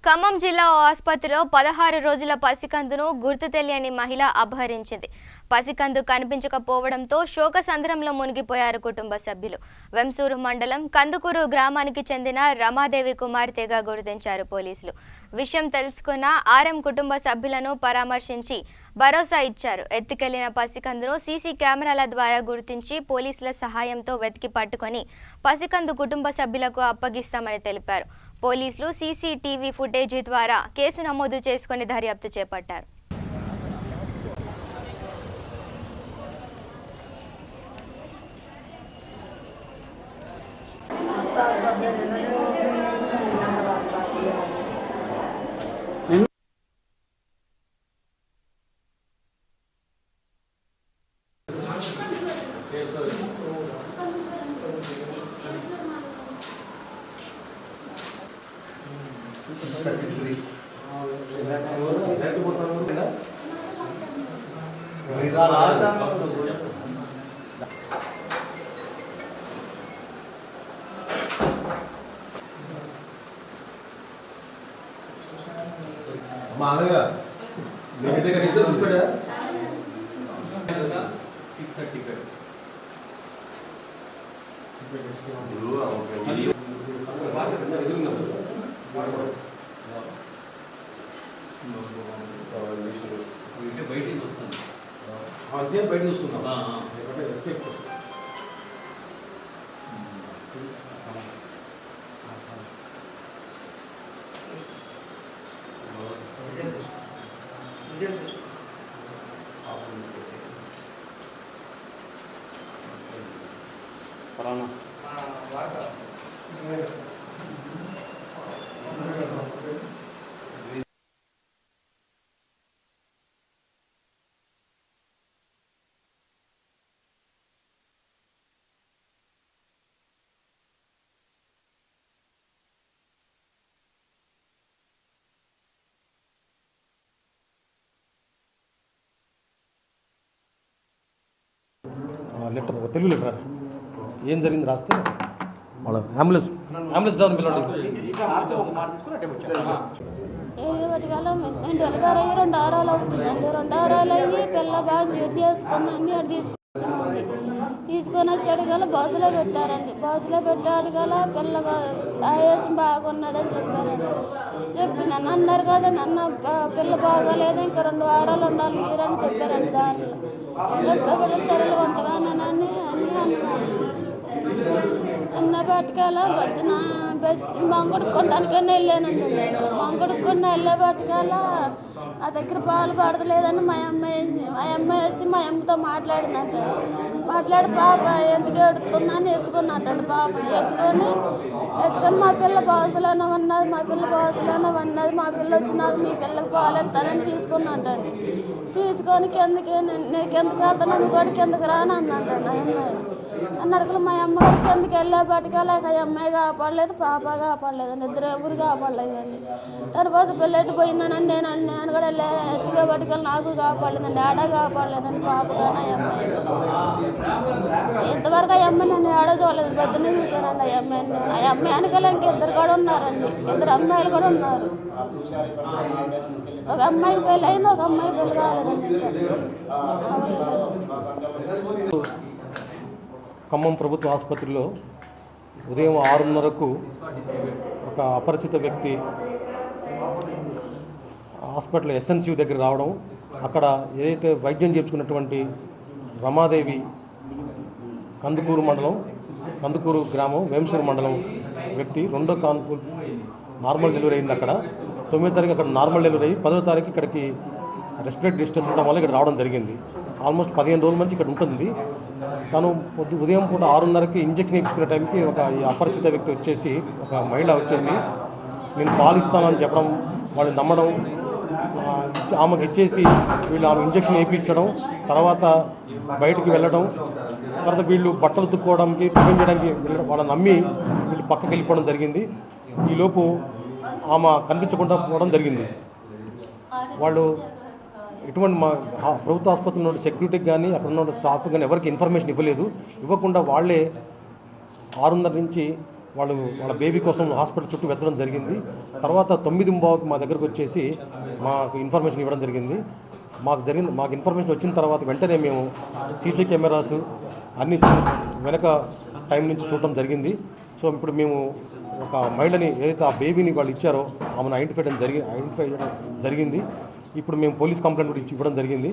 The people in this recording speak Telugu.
ఖమ్మం జిల్లా ఆసుపత్రిలో 16 రోజుల పసికందును గుర్తు తెలియని మహిళ అపహరించింది. పసికందు కనిపించకపోవడంతో శోకసంద్రంలో మునిగిపోయారు కుటుంబ సభ్యులు. వెంసూరు మండలం కందుకూరు గ్రామానికి చెందిన రమాదేవి కుమార్తెగా గుర్తించారు పోలీసులు. విషయం తెలుసుకున్న ఆర్ఎం కుటుంబ సభ్యులను పరామర్శించి భరోసా ఇచ్చారు. ఎత్తుకెళ్లిన పసికందును సీసీ కెమెరాల ద్వారా గుర్తించి పోలీసుల సహాయంతో వెతికి పట్టుకొని పసికందు కుటుంబ సభ్యులకు అప్పగిస్తామని తెలిపారు. పోలీసులు సీసీటీవీ ఫుటేజీ ద్వారా కేసు నమోదు చేసుకుని దర్యాప్తు చేపట్టారు. మామయ్య మీ దగ్గర ఇద్దరు ఉంటాడా 635 బయటికి వస్తాను బయట వస్తున్నా ఎస్కేప్ లెటర్ తెలుగు లెటర్ ఏం జరిగింది రాస్తే వాళ్ళ అంబులెన్స్ డౌన్ పిల్లలు డెలివరీ అయ్యి 2 వారాలు అవుతుందండి. 2 వారాలు అయ్యి పిల్ల బాగా చేసుకుందండి. అది తీసుకొని వచ్చాడు గల బస్సులో పెట్టారండి. బస్సులో పెట్టాడు గల పిల్ల ఆయాసం బాగున్నదని చెప్పారండి. చెప్పి నన్ను అన్నారు కదా, నన్ను పిల్ల బాగోలేదు, ఇంకా 2 వారాలు ఉండాలి మీరని చెప్పారండి. దారిలో చెప్పే చర్యలు వంటగానని అని అన్నారు. అన్న బట్టకాల వద్దున మంగడుక్కోవడానికన్నా వెళ్ళానండి. మంగడుక్కొని వెళ్ళే బట్టకాల నా దగ్గర పాలు పడతలేదని మా అమ్మాయి వచ్చి మా అమ్మతో మాట్లాడినట్ట. మాట్లాడి పాప ఎందుకు ఎడుతున్నాను ఎత్తుకున్నట్టండి. పాపని ఎత్తుకొని మా పిల్ల బాసులోనే ఉన్నది, మా పిల్ల బాసులోనే ఉన్నది, మా పిల్ల వచ్చి నాకు మీ పిల్లకి పాలు ఎత్తానని తీసుకున్నట్టండి. తీసుకొని కిందకి వెళ్తాను కూడా కిందకి రాను అన్నట్టండి. ఆ అమ్మాయి అన్నట్టుగా మా అమ్మ కూడా కిందకి వెళ్ళే బట్టకాలేక ఆ అమ్మాయి కాపాడలేదు, పాప కాపాడలేదండి. ఎవరు కాపాడలేదండి. తర్వాత పిల్లటి పోయిందనండి. నేను కూడా వెళ్ళే ఎత్తుగా బట్టకాలు నాకు కాపాడలేదండి. ఆడ కాపాడలేదండి. పాప కానీ ఆ అమ్మాయి ఇంతవరకు ఆ అమ్మాయి నన్ను ఆడ చూడలేదు. పొద్దున్నే చూశానండి ఆ అమ్మాయిని. ఆ అమ్మాయి వెనకాల ఇంకిద్దరు కూడా ఉన్నారండి. 2 అమ్మాయిలు కూడా ఉన్నారు. ఒక అమ్మాయి పెళ్ళి అయింది, ఒక అమ్మాయి పెళ్ళి కాలేదండి. ఖమ్మం ప్రభుత్వ ఆసుపత్రిలో ఉదయం 6:30కు ఒక అపరిచిత వ్యక్తి హాస్పిటల్ ఎస్ఎన్సీ దగ్గర రావడం, అక్కడ ఏదైతే వైద్యం చేర్చుకున్నటువంటి రమాదేవి కందుకూరు గ్రామం వెంసూరు మండలం వ్యక్తి 2వ కాన్పు నార్మల్ డెలివరీ అయింది. అక్కడ 9వ తారీఖు అక్కడ నార్మల్ డెలివరీ అయ్యి 10వ తారీఖు ఇక్కడికి రెస్పిరేటరీ డిస్టెన్స్ ఉండడం వల్ల ఇక్కడ రావడం జరిగింది. ఆల్మోస్ట్ 15 రోజుల నుంచి ఇక్కడ ఉంటుంది. తను ఉదయం పూట 6:30కి ఇంజక్షన్ ఇచ్చుకునే టైంకి ఒక అపరిచిత వ్యక్తి వచ్చేసి, ఒక మహిళ వచ్చేసి నేను పాలు ఇస్తానని చెప్పడం, వాళ్ళు నమ్మడం, ఆమెకు ఇచ్చేసి వీళ్ళు ఆమె ఇంజక్షన్ వేయించడం, తర్వాత బయటికి వెళ్ళడం, తర్వాత వీళ్ళు బట్టలు తుక్కోవడానికి టిఫిన్ చేయడానికి వాళ్ళని నమ్మి వీళ్ళు పక్కకి వెళ్ళిపోవడం జరిగింది. ఈలోపు ఆమె కనిపించకుండా పోవడం జరిగింది. వాళ్ళు ఎటువంటి మా ప్రభుత్వ ఆసుపత్రిలో ఉన్న సెక్యూరిటీకి కానీ అక్కడ ఉన్న స్టాఫ్ కానీ ఎవరికి ఇన్ఫర్మేషన్ ఇవ్వలేదు. ఇవ్వకుండా వాళ్ళే 6:30 నుంచి వాళ్ళ బేబీ కోసం హాస్పిటల్ చుట్టూ వెతకడం జరిగింది. తర్వాత 9:15కి మా దగ్గరకు వచ్చేసి మాకు ఇన్ఫర్మేషన్ ఇవ్వడం జరిగింది. మాకు ఇన్ఫర్మేషన్ వచ్చిన తర్వాత వెంటనే మేము సీసీ కెమెరాస్ అన్నీ వెనక టైం నుంచి చూడడం జరిగింది. సో ఇప్పుడు మేము ఒక మహిళని ఏదైతే ఆ బేబీని వాళ్ళు ఇచ్చారో ఆమెను ఐడెంటిఫై చేయడం జరిగింది. ఇప్పుడు మేము పోలీస్ కంప్లైంట్ కూడా ఇవ్వడం జరిగింది.